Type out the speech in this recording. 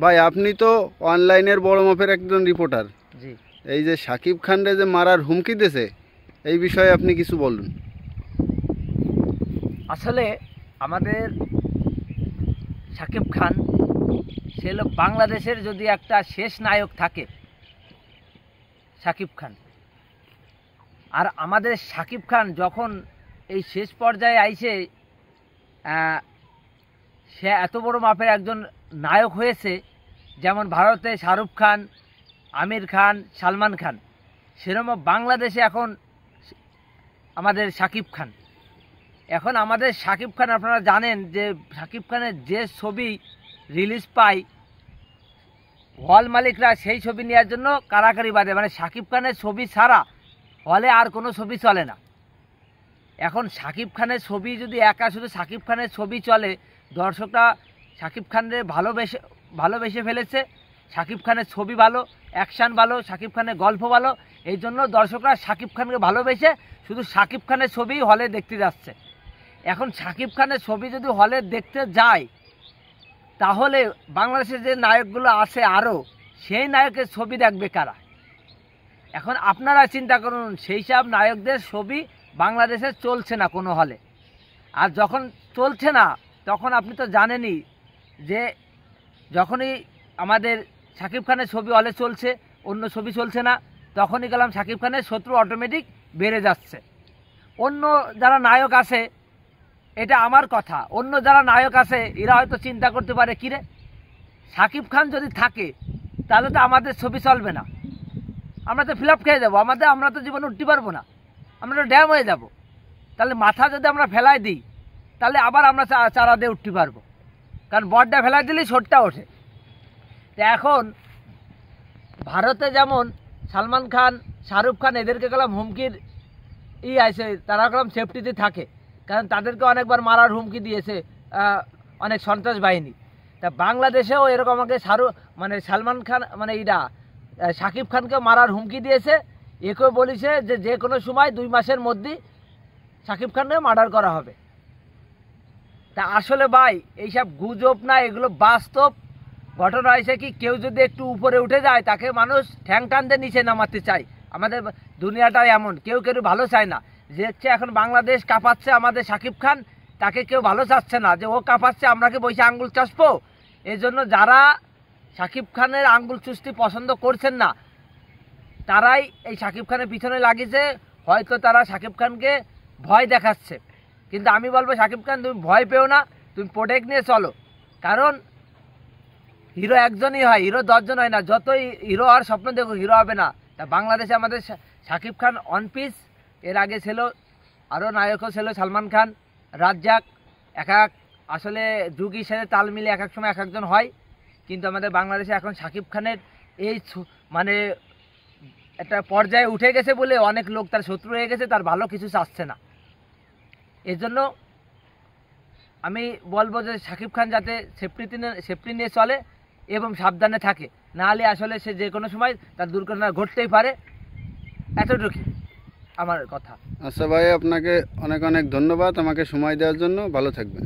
ভাই আপনি তো অনলাইনের বড় মাপের একজন রিপোর্টার। জি, এই যে শাকিব খানরে যে মারার হুমকি দিয়েছে এই বিষয়ে আপনি কিছু বলুন। আসলে আমাদের শাকিব খান সে হলো বাংলাদেশের যদি একটা শেষ নায়ক থাকে শাকিব খান। আর আমাদের শাকিব খান যখন এই শেষ পর্যায়ে আইসে সে এত বড় মাপের একজন নায়ক হয়েছে, যেমন ভারতে শাহরুখ খান, আমির খান, সালমান খান, সেরকম বাংলাদেশে এখন আমাদের শাকিব খান। এখন আমাদের শাকিব খান আপনারা জানেন যে শাকিব খানের যে ছবি রিলিজ পায় হল মালিকরা সেই ছবি নেওয়ার জন্য কারাকারি বাঁধে, মানে শাকিব খানের ছবি ছাড়া হলে আর কোনো ছবি চলে না। এখন শাকিব খানের ছবি যদি একা শুধু শাকিব খানের ছবি চলে, দর্শকরা শাকিব খানের ভালোবেসে ফেলেছে। শাকিব খানের ছবি ভালো, অ্যাকশান ভালো, শাকিব খানের গল্প ভালো, এই জন্য দর্শকরা শাকিব খানকে ভালোবেসে শুধু শাকিব খানের ছবি হলে দেখতে যাচ্ছে। এখন শাকিব খানের ছবি যদি হলে দেখতে যায় তাহলে বাংলাদেশের যে নায়কগুলো আছে আরও সেই নায়কের ছবি দেখবে কারা? এখন আপনারা চিন্তা করুন, সেই সব নায়কদের ছবি বাংলাদেশে চলছে না কোনো হলে। আর যখন চলছে না তখন আপনি তো জানেনই যে যখনই আমাদের শাকিব খানের ছবি হলে চলছে, অন্য ছবি চলছে না, তখনই গেলাম শাকিব খানের শত্রু অটোমেটিক বেড়ে যাচ্ছে। অন্য যারা নায়ক আছে, এটা আমার কথা, অন্য যারা নায়ক আছে এরা হয়তো চিন্তা করতে পারে কিরে শাকিব খান যদি থাকে তাহলে তো আমাদের ছবি চলবে না, আমরা তো ফ্লপ খেয়ে যাবো, আমরা তো জীবনে উঠতে পারবো না, আমরা তো ড্যাম হয়ে যাব। তাহলে মাথা যদি আমরা ফেলাই দিই তাহলে আবার আমরা চারা দিয়ে উঠতে পারবো, কারণ বডটা ফেলাই দিলেই ছোটটা ওঠে। তো এখন ভারতে যেমন সালমান খান, শাহরুখ খান এদেরকে গেলাম হুমকির আছে, তারা গেলাম সেফটিতে থাকে, কারণ তাদেরকে অনেকবার মারার হুমকি দিয়েছে অনেক সন্ত্রাস বাহিনী। তা বাংলাদেশেও এরকম আমাকে সালমান খান শাকিব খানকে মারার হুমকি দিয়েছে। একেও বলেছে যে যে কোনো সময় 2 মাসের মধ্যেই শাকিব খানকে মার্ডার করা হবে। তা আসলে ভাই এইসব গুজব না, এগুলো বাস্তব ঘটনা। হয়েছে কি, কেউ যদি একটু উপরে উঠে যায় তাকে মানুষ ঠ্যাং টান দিয়ে নিচে নামাতে চায়। আমাদের দুনিয়াটাই এমন, কেউ ভালো চায় না। দেখছে এখন বাংলাদেশ কাঁপাচ্ছে, আমাদের শাকিব খান তাকে কেউ ভালো চাচ্ছে না, যে ও কাঁপাচ্ছে আমরা কি বসে আঙ্গুল চাষবো। এই জন্য যারা শাকিব খানের আঙ্গুল চুষতে পছন্দ করছেন না তারাই এই শাকিব খানের পিছনে লাগিয়েছে। হয়তো তারা শাকিব খানকে ভয় দেখাচ্ছে, কিন্তু আমি বলবো শাকিব খান তুমি ভয় পেও না, তুমি প্রোটেক্ট নিয়ে চলো। কারণ হিরো একজনই হয়, হিরো 10 জন হয় না। যতই হিরো হওয়ার স্বপ্ন দেখো, হিরো হবে না। তা বাংলাদেশে আমাদের শাকিব খান অন পিস। এর আগে ছিল আরও নায়কও ছিল সালমান খান, রাজ্জাক। আসলে যুগ হিসেবে তাল মিলে এক এক সময় এক একজন হয়, কিন্তু আমাদের বাংলাদেশে এখন শাকিব খানের এই মানে একটা পর্যায়ে উঠে গেছে বলে অনেক লোক তার শত্রু হয়ে গেছে, তার ভালো কিছু চাচ্ছে না। এর জন্য আমি বলবো যে শাকিব খান যাতে সেফটি নিয়ে চলে এবং সাবধানে থাকে, নাহলে আসলে সে যে কোনো সময় তার দুর্ঘটনা ঘটতেই পারে। এতটুকুই আমার কথা। আচ্ছা ভাই, আপনাকে অনেক অনেক ধন্যবাদ আমাকে সময় দেওয়ার জন্য। ভালো থাকবেন।